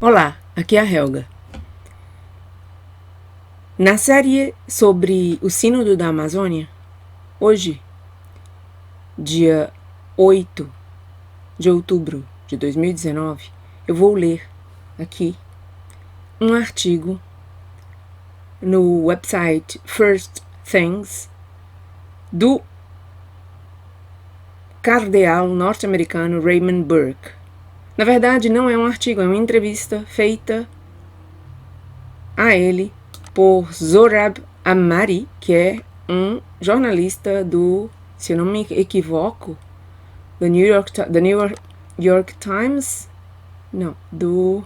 Olá, aqui é a Helga. Na série sobre o Sínodo da Amazônia, hoje, dia 8 de outubro de 2019, eu vou ler aqui um artigo no website First Things do cardeal norte-americano Raymond Burke. Na verdade, não é um artigo, é uma entrevista feita a ele por Zohrab Ahmari, que é um jornalista do, se eu não me equivoco, do New York Times, não, do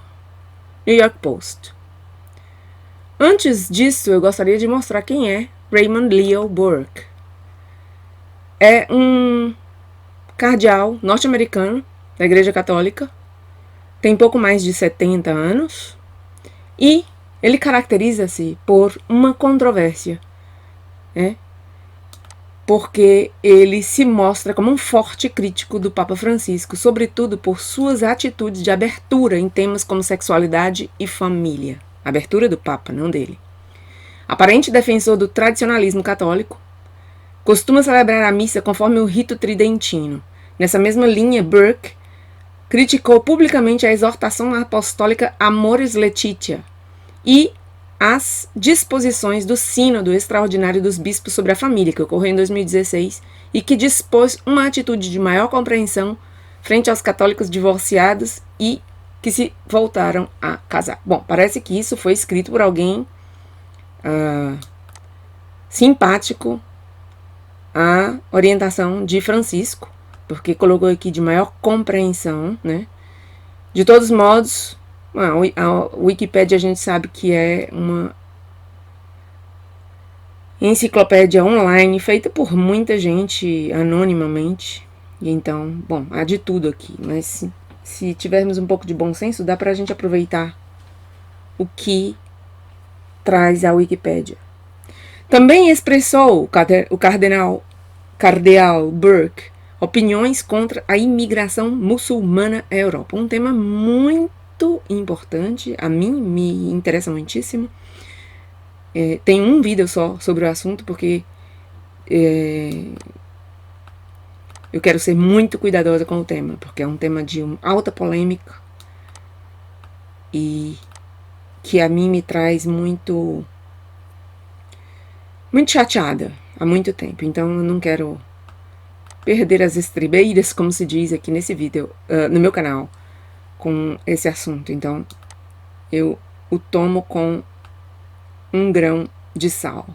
New York Post. Antes disso, eu gostaria de mostrar quem é Raymond Leo Burke. É um cardeal norte-americano da Igreja Católica, tem pouco mais de 70 anos e ele caracteriza-se por uma controvérsia, né? Porque ele se mostra como um forte crítico do Papa Francisco, sobretudo por suas atitudes de abertura em temas como sexualidade e família. Abertura do Papa, não dele. Aparente defensor do tradicionalismo católico, costuma celebrar a missa conforme o rito tridentino. Nessa mesma linha, Burke criticou publicamente a exortação apostólica Amoris Laetitia e as disposições do Sínodo Extraordinário dos Bispos sobre a Família, que ocorreu em 2016 e que dispôs uma atitude de maior compreensão frente aos católicos divorciados e que se voltaram a casar. Bom, parece que isso foi escrito por alguém simpático à orientação de Francisco, porque colocou aqui de maior compreensão, né? De todos os modos, a Wikipédia a gente sabe que é uma enciclopédia online feita por muita gente anonimamente. E então, bom, há de tudo aqui. Mas se tivermos um pouco de bom senso, dá pra gente aproveitar o que traz a Wikipédia. Também expressou o cardeal Burke opiniões contra a imigração muçulmana à Europa. Um tema muito importante, a mim me interessa muitíssimo. Tem um vídeo só sobre o assunto, porque eu quero ser muito cuidadosa com o tema, porque é um tema de alta polêmica e que a mim me traz muito chateada há muito tempo. Então eu não quero perder as estribeiras, como se diz aqui nesse vídeo, no meu canal, com esse assunto. Então, eu o tomo com um grão de sal.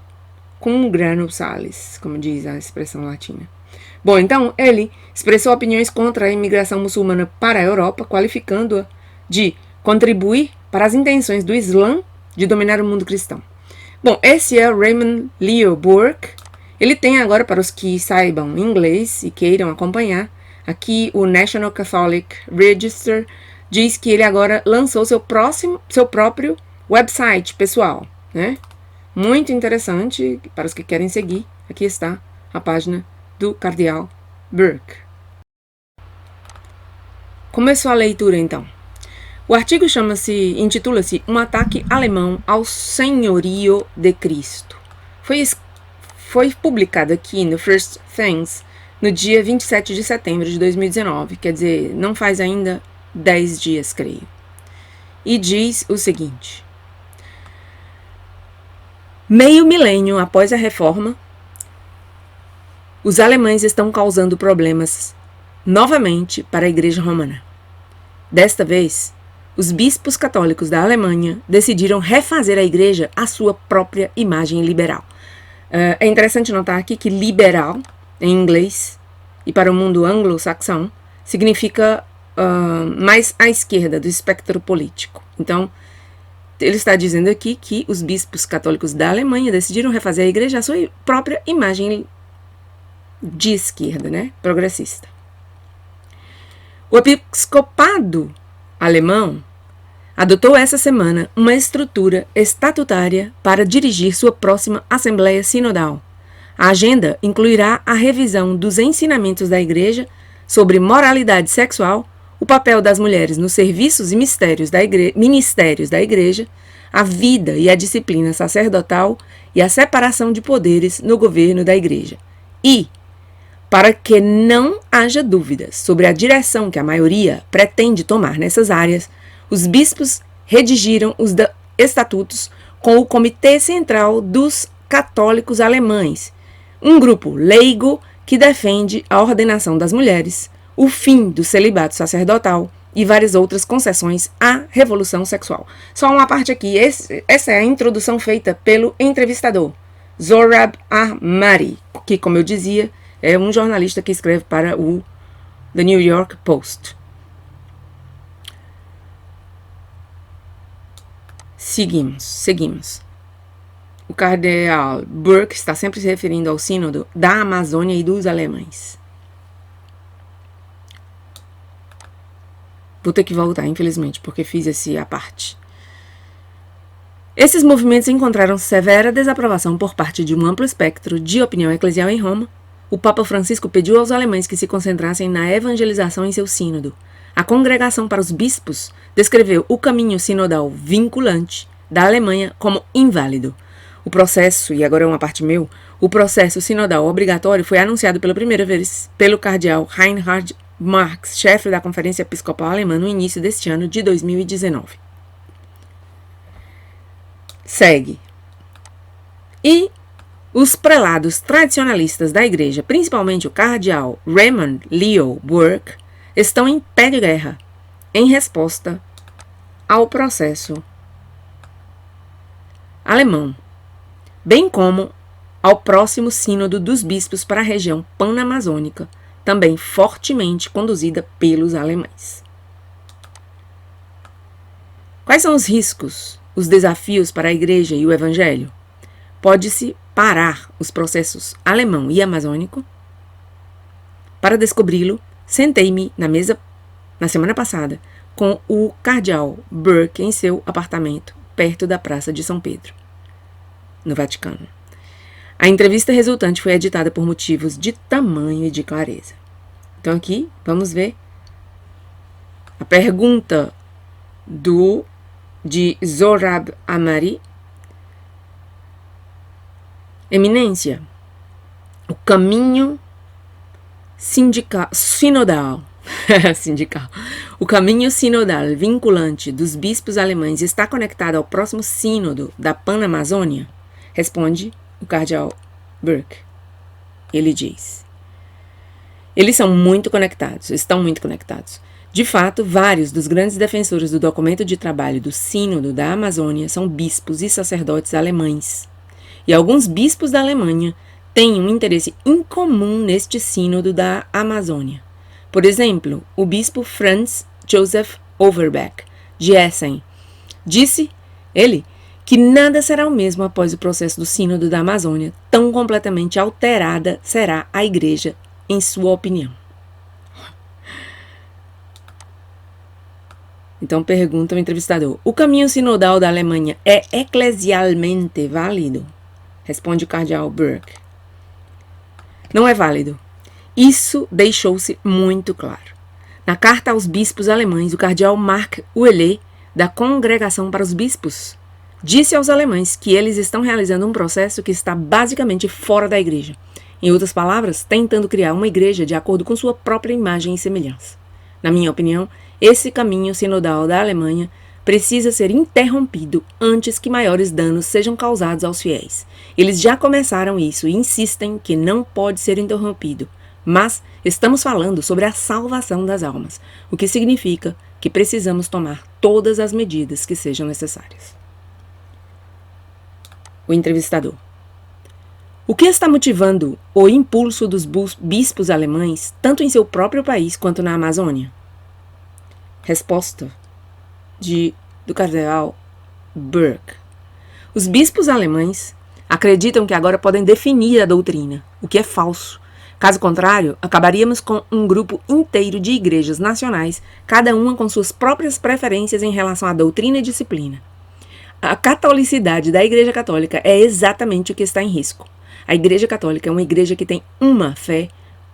Com um grano salis, como diz a expressão latina. Bom, então, ele expressou opiniões contra a imigração muçulmana para a Europa, qualificando-a de contribuir para as intenções do Islã de dominar o mundo cristão. Bom, esse é o Raymond Leo Burke. Ele tem agora, para os que saibam inglês e queiram acompanhar, aqui o National Catholic Register diz que ele agora lançou seu próprio website pessoal, né? Muito interessante, para os que querem seguir, aqui está a página do cardeal Burke. Começou a leitura, então. O artigo intitula-se Um ataque alemão ao senhorio de Cristo. Foi publicado aqui no First Things no dia 27 de setembro de 2019, quer dizer, não faz ainda 10 dias, creio. E diz o seguinte: meio milênio após a reforma, os alemães estão causando problemas novamente para a Igreja Romana. Desta vez, os bispos católicos da Alemanha decidiram refazer a Igreja à sua própria imagem liberal. É interessante notar aqui que liberal, em inglês, e para o mundo anglo-saxão, significa mais à esquerda do espectro político. Então, ele está dizendo aqui que os bispos católicos da Alemanha decidiram refazer a Igreja à sua própria imagem de esquerda, né? Progressista. O episcopado alemão adotou essa semana uma estrutura estatutária para dirigir sua próxima Assembleia Sinodal. A agenda incluirá a revisão dos ensinamentos da Igreja sobre moralidade sexual, o papel das mulheres nos serviços e ministérios da igreja, a vida e a disciplina sacerdotal e a separação de poderes no governo da igreja. E, para que não haja dúvidas sobre a direção que a maioria pretende tomar nessas áreas, os bispos redigiram os estatutos com o Comitê Central dos Católicos Alemães, um grupo leigo que defende a ordenação das mulheres, o fim do celibato sacerdotal e várias outras concessões à revolução sexual. Só uma parte aqui, essa é a introdução feita pelo entrevistador, Zohrab Ahmari, que, como eu dizia, é um jornalista que escreve para o The New York Post. Seguimos. O cardeal Burke está sempre se referindo ao sínodo da Amazônia e dos alemães. Vou ter que voltar, infelizmente, porque fiz esse à parte. Esses movimentos encontraram severa desaprovação por parte de um amplo espectro de opinião eclesial em Roma. O Papa Francisco pediu aos alemães que se concentrassem na evangelização em seu sínodo. A Congregação para os Bispos descreveu o caminho sinodal vinculante da Alemanha como inválido. O processo, e agora é uma parte meu, o processo sinodal obrigatório foi anunciado pela primeira vez pelo cardeal Reinhard Marx, chefe da Conferência Episcopal Alemã, no início deste ano de 2019. Segue. E os prelados tradicionalistas da igreja, principalmente o cardeal Raymond Leo Burke, estão em pé de guerra em resposta ao processo alemão, bem como ao próximo sínodo dos bispos para a região panamazônica, também fortemente conduzida pelos alemães. Quais são os riscos, os desafios para a igreja e o evangelho? Pode-se parar os processos alemão e amazônico? Para descobri-lo, sentei-me na mesa na semana passada com o cardeal Burke em seu apartamento, perto da Praça de São Pedro, no Vaticano. A entrevista resultante foi editada por motivos de tamanho e de clareza. Então aqui, vamos ver a pergunta de Zohrab Ahmari. Eminência, o caminho sinodal, o caminho sinodal vinculante dos bispos alemães está conectado ao próximo sínodo da Panamazônia? Responde o cardeal Burke. Ele diz: eles estão muito conectados. De fato, vários dos grandes defensores do documento de trabalho do Sínodo da Amazônia são bispos e sacerdotes alemães. E alguns bispos da Alemanha têm um interesse incomum neste sínodo da Amazônia. Por exemplo, o bispo Franz Joseph Overbeck, de Essen, disse, ele, que nada será o mesmo após o processo do sínodo da Amazônia, tão completamente alterada será a igreja, em sua opinião. Então pergunta o entrevistador: o caminho sinodal da Alemanha é eclesialmente válido? Responde o cardeal Burke: não é válido. Isso deixou-se muito claro. Na carta aos bispos alemães, o cardeal Marc Ouellet, da Congregação para os Bispos, disse aos alemães que eles estão realizando um processo que está basicamente fora da igreja. Em outras palavras, tentando criar uma igreja de acordo com sua própria imagem e semelhança. Na minha opinião, esse caminho sinodal da Alemanha precisa ser interrompido antes que maiores danos sejam causados aos fiéis. Eles já começaram isso e insistem que não pode ser interrompido. Mas estamos falando sobre a salvação das almas, o que significa que precisamos tomar todas as medidas que sejam necessárias. O entrevistador: o que está motivando o impulso dos bispos alemães, tanto em seu próprio país quanto na Amazônia? Resposta do cardeal Burke: os bispos alemães acreditam que agora podem definir a doutrina, o que é falso. Caso contrário, acabaríamos com um grupo inteiro de igrejas nacionais, cada uma com suas próprias preferências em relação à doutrina e disciplina. A catolicidade da Igreja Católica é exatamente o que está em risco. A Igreja Católica é uma igreja que tem uma fé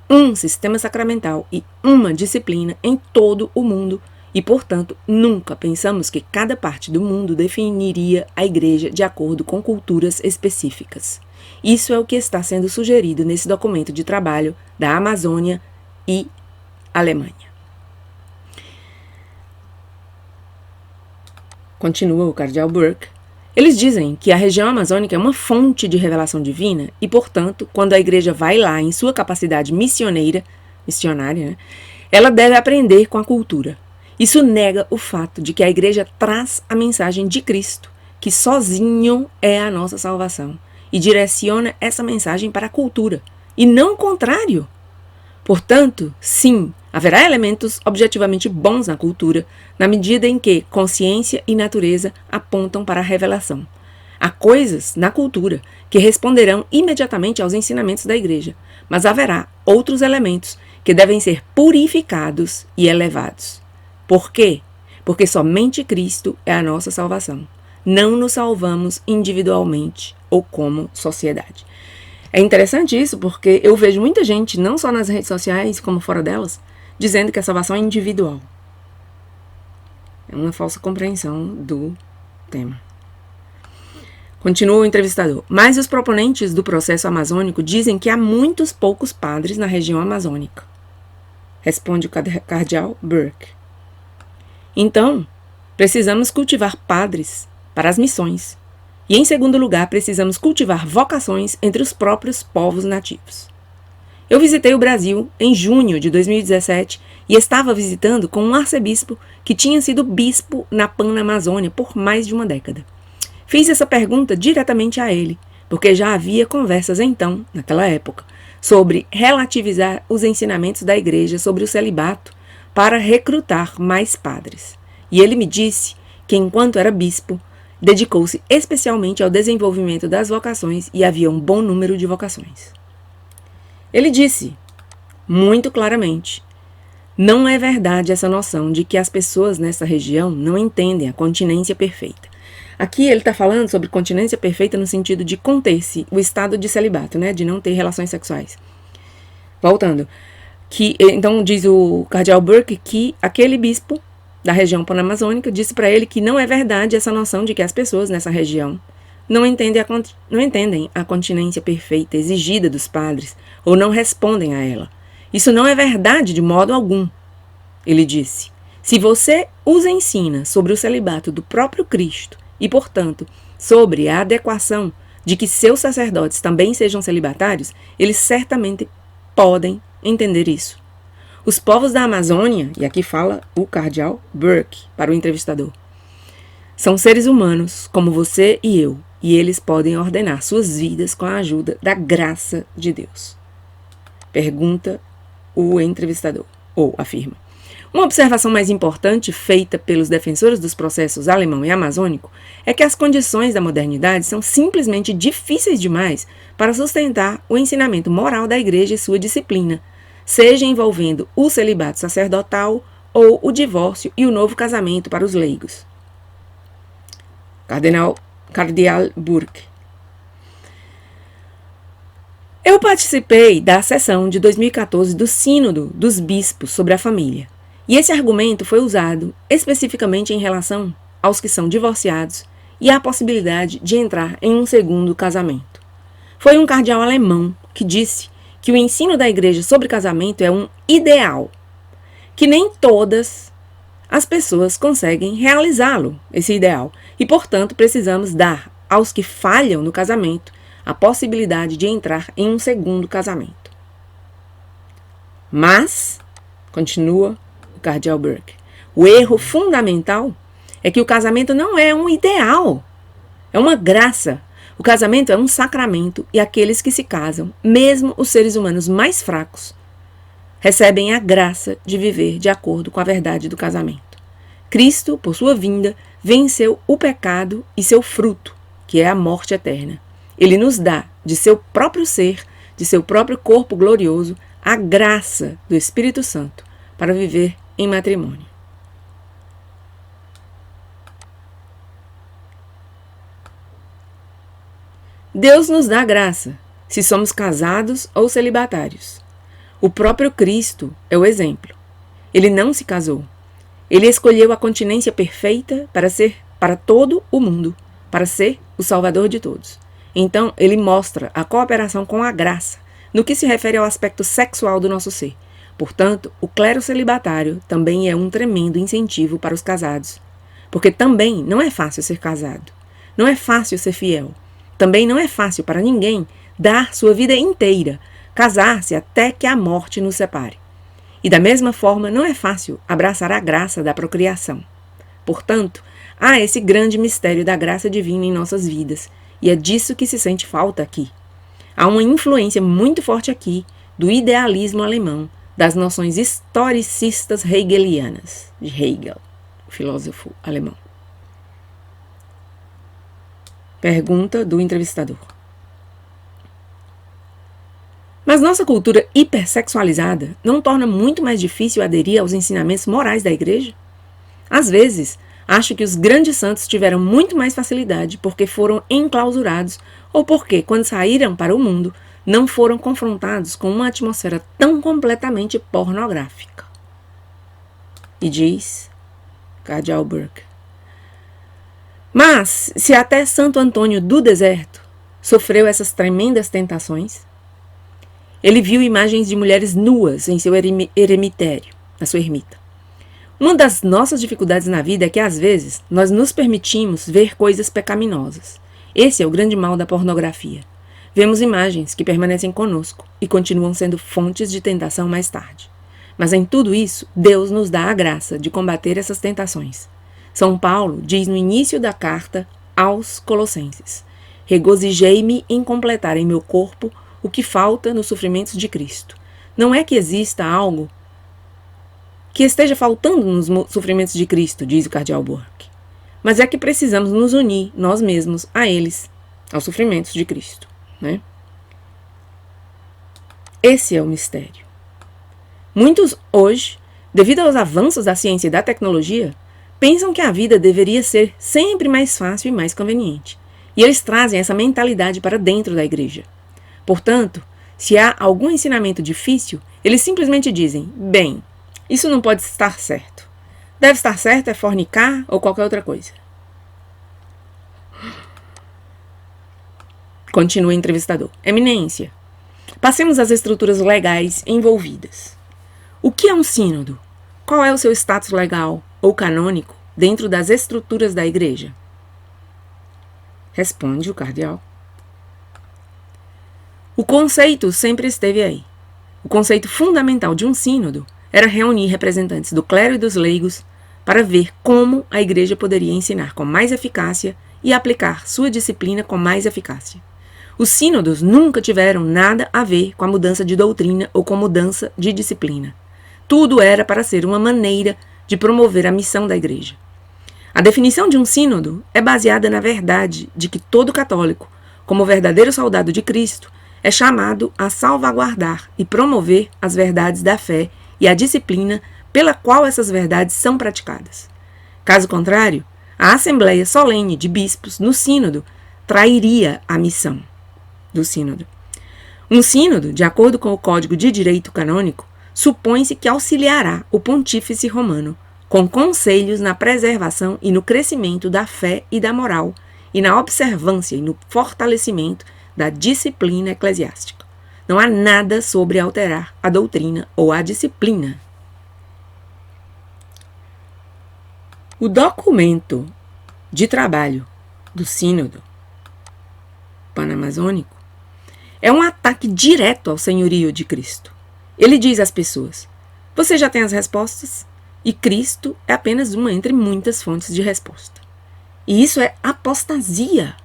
um sistema sacramental e uma disciplina em todo o mundo e, portanto, nunca pensamos que cada parte do mundo definiria a igreja de acordo com culturas específicas. Isso é o que está sendo sugerido nesse documento de trabalho da Amazônia e Alemanha. Continua o cardeal Burke. Eles dizem que a região amazônica é uma fonte de revelação divina e, portanto, quando a igreja vai lá em sua capacidade missionária, né, ela deve aprender com a cultura. Isso nega o fato de que a igreja traz a mensagem de Cristo, que sozinho é a nossa salvação, e direciona essa mensagem para a cultura, e não o contrário. Portanto, sim, haverá elementos objetivamente bons na cultura, na medida em que consciência e natureza apontam para a revelação. Há coisas na cultura que responderão imediatamente aos ensinamentos da igreja, mas haverá outros elementos que devem ser purificados e elevados. Por quê? Porque somente Cristo é a nossa salvação. Não nos salvamos individualmente ou como sociedade. É interessante isso porque eu vejo muita gente, não só nas redes sociais como fora delas, dizendo que a salvação é individual. É uma falsa compreensão do tema. Continua o entrevistador. Mas os proponentes do processo amazônico dizem que há muitos poucos padres na região amazônica. Responde o cardeal Burke. Então, precisamos cultivar padres para as missões. E, em segundo lugar, precisamos cultivar vocações entre os próprios povos nativos. Eu visitei o Brasil em junho de 2017 e estava visitando com um arcebispo que tinha sido bispo na Panamazônia por mais de uma década. Fiz essa pergunta diretamente a ele, porque já havia conversas então, naquela época, sobre relativizar os ensinamentos da igreja sobre o celibato para recrutar mais padres. E ele me disse que, enquanto era bispo, dedicou-se especialmente ao desenvolvimento das vocações e havia um bom número de vocações. Ele disse, muito claramente, não é verdade essa noção de que as pessoas nessa região não entendem a continência perfeita. Aqui ele está falando sobre continência perfeita no sentido de conter-se o estado de celibato, né, de não ter relações sexuais. Voltando, então diz o cardeal Burke que aquele bispo da região panamazônica disse para ele que não é verdade essa noção de que as pessoas nessa região não entendem a continência perfeita exigida dos padres ou não respondem a ela. Isso não é verdade de modo algum. Ele disse, se você os ensina sobre o celibato do próprio Cristo e, portanto, sobre a adequação de que seus sacerdotes também sejam celibatários, eles certamente podem entender isso. Os povos da Amazônia, e aqui fala o cardeal Burke para o entrevistador, são seres humanos como você e eu, e eles podem ordenar suas vidas com a ajuda da graça de Deus. Pergunta o entrevistador, ou afirma. Uma observação mais importante feita pelos defensores dos processos alemão e amazônico é que as condições da modernidade são simplesmente difíceis demais para sustentar o ensinamento moral da igreja e sua disciplina, seja envolvendo o celibato sacerdotal ou o divórcio e o novo casamento para os leigos. Cardeal Burke. Eu participei da sessão de 2014 do Sínodo dos Bispos sobre a família, e esse argumento foi usado especificamente em relação aos que são divorciados e à possibilidade de entrar em um segundo casamento. Foi um cardeal alemão que disse que o ensino da igreja sobre casamento é um ideal, que nem todas as pessoas conseguem realizá-lo, esse ideal, e, portanto, precisamos dar aos que falham no casamento a possibilidade de entrar em um segundo casamento. Mas, continua o cardeal Burke, o erro fundamental é que o casamento não é um ideal, é uma graça. O casamento é um sacramento e aqueles que se casam, mesmo os seres humanos mais fracos, recebem a graça de viver de acordo com a verdade do casamento. Cristo, por sua vinda, venceu o pecado e seu fruto, que é a morte eterna. Ele nos dá, de seu próprio ser, de seu próprio corpo glorioso, a graça do Espírito Santo para viver em matrimônio. Deus nos dá graça, se somos casados ou celibatários. O próprio Cristo é o exemplo. Ele não se casou. Ele escolheu a continência perfeita para ser para todo o mundo, para ser o Salvador de todos. Então, ele mostra a cooperação com a graça, no que se refere ao aspecto sexual do nosso ser. Portanto, o clero celibatário também é um tremendo incentivo para os casados. Porque também não é fácil ser casado. Não é fácil ser fiel. Também não é fácil para ninguém dar sua vida inteira, casar-se até que a morte nos separe. E da mesma forma, não é fácil abraçar a graça da procriação. Portanto, há esse grande mistério da graça divina em nossas vidas, e é disso que se sente falta aqui. Há uma influência muito forte aqui do idealismo alemão, das noções historicistas hegelianas, de Hegel, o filósofo alemão. Pergunta do entrevistador. Mas nossa cultura hipersexualizada não torna muito mais difícil aderir aos ensinamentos morais da igreja? Às vezes, acho que os grandes santos tiveram muito mais facilidade porque foram enclausurados ou porque, quando saíram para o mundo, não foram confrontados com uma atmosfera tão completamente pornográfica. E diz Cardeal Burke. Mas, se até Santo Antônio do Deserto sofreu essas tremendas tentações, ele viu imagens de mulheres nuas em seu eremitério, na sua ermita. Uma das nossas dificuldades na vida é que, às vezes, nós nos permitimos ver coisas pecaminosas. Esse é o grande mal da pornografia. Vemos imagens que permanecem conosco e continuam sendo fontes de tentação mais tarde. Mas em tudo isso, Deus nos dá a graça de combater essas tentações. São Paulo diz no início da carta aos Colossenses: regozijei-me em completar em meu corpo o que falta nos sofrimentos de Cristo. Não é que exista algo que esteja faltando nos sofrimentos de Cristo, diz o Cardeal Burke, mas é que precisamos nos unir, nós mesmos, a eles, aos sofrimentos de Cristo. Né? Esse é o mistério. Muitos hoje, devido aos avanços da ciência e da tecnologia, pensam que a vida deveria ser sempre mais fácil e mais conveniente. E eles trazem essa mentalidade para dentro da igreja. Portanto, se há algum ensinamento difícil, eles simplesmente dizem: bem, isso não pode estar certo. Deve estar certo é fornicar ou qualquer outra coisa. Continua o entrevistador. Eminência, passemos às estruturas legais envolvidas. O que é um sínodo? Qual é o seu status legal ou canônico dentro das estruturas da igreja? Responde o cardeal. O conceito sempre esteve aí. O conceito fundamental de um sínodo era reunir representantes do clero e dos leigos para ver como a igreja poderia ensinar com mais eficácia e aplicar sua disciplina com mais eficácia. Os sínodos nunca tiveram nada a ver com a mudança de doutrina ou com mudança de disciplina. Tudo era para ser uma maneira de promover a missão da igreja. A definição de um sínodo é baseada na verdade de que todo católico, como verdadeiro soldado de Cristo, é chamado a salvaguardar e promover as verdades da fé e a disciplina pela qual essas verdades são praticadas. Caso contrário, a assembleia solene de bispos no sínodo trairia a missão do sínodo. Um sínodo, de acordo com o Código de Direito Canônico, supõe-se que auxiliará o pontífice romano com conselhos na preservação e no crescimento da fé e da moral e na observância e no fortalecimento da disciplina eclesiástica. Não há nada sobre alterar a doutrina ou a disciplina. O documento de trabalho do Sínodo Panamazônico é um ataque direto ao senhorio de Cristo. Ele diz às pessoas: você já tem as respostas? E Cristo é apenas uma entre muitas fontes de resposta. E isso é apostasia.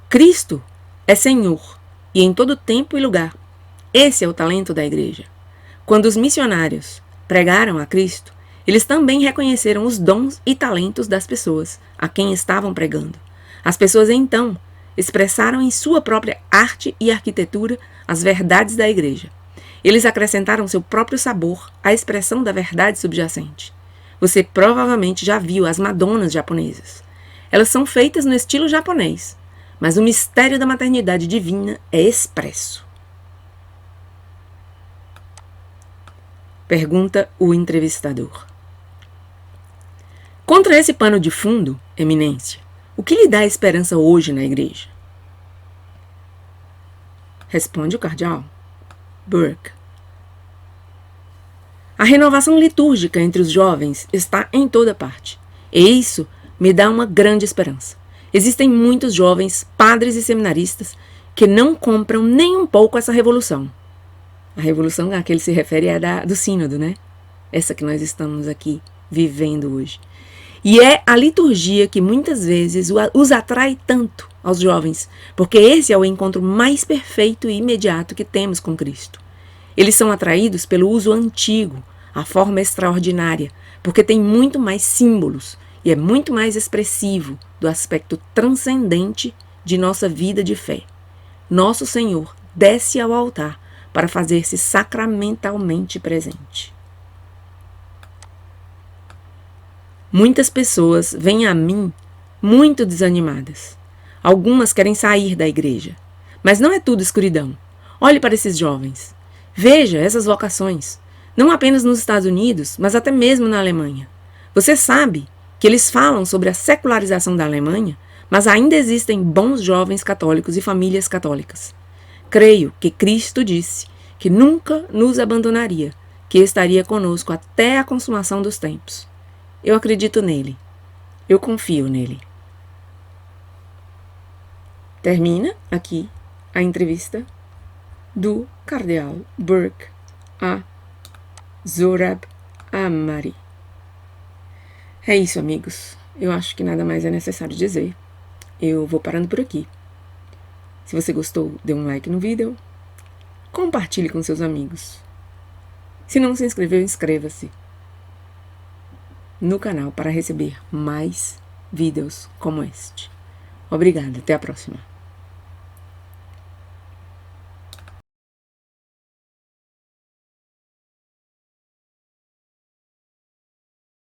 Cristo é Senhor, e em todo tempo e lugar. Esse é o talento da igreja. Quando os missionários pregaram a Cristo, eles também reconheceram os dons e talentos das pessoas a quem estavam pregando. As pessoas, então, expressaram em sua própria arte e arquitetura as verdades da igreja. Eles acrescentaram seu próprio sabor à expressão da verdade subjacente. Você provavelmente já viu as Madonas japonesas. Elas são feitas no estilo japonês, mas o mistério da maternidade divina é expresso. Pergunta o entrevistador. Contra esse pano de fundo, Eminência, o que lhe dá esperança hoje na igreja? Responde o cardeal Burke. A renovação litúrgica entre os jovens está em toda parte. E isso me dá uma grande esperança. Existem muitos jovens, padres e seminaristas, que não compram nem um pouco essa revolução. A revolução a que ele se refere é do sínodo, né? Essa que nós estamos aqui vivendo hoje. E é a liturgia que muitas vezes os atrai tanto aos jovens, porque esse é o encontro mais perfeito e imediato que temos com Cristo. Eles são atraídos pelo uso antigo, a forma extraordinária, porque tem muito mais símbolos e é muito mais expressivo do aspecto transcendente de nossa vida de fé. Nosso Senhor desce ao altar para fazer-se sacramentalmente presente. Muitas pessoas vêm a mim muito desanimadas. Algumas querem sair da igreja. Mas não é tudo escuridão. Olhe para esses jovens. Veja essas vocações. Não apenas nos Estados Unidos, mas até mesmo na Alemanha. Você sabe que eles falam sobre a secularização da Alemanha, mas ainda existem bons jovens católicos e famílias católicas. Creio que Cristo disse que nunca nos abandonaria, que estaria conosco até a consumação dos tempos. Eu acredito nele. Eu confio nele. Termina aqui a entrevista do cardeal Burke a Zohrab Ahmari. É isso, amigos. Eu acho que nada mais é necessário dizer. Eu vou parando por aqui. Se você gostou, dê um like no vídeo. Compartilhe com seus amigos. Se não se inscreveu, inscreva-se no canal para receber mais vídeos como este. Obrigada, até a próxima.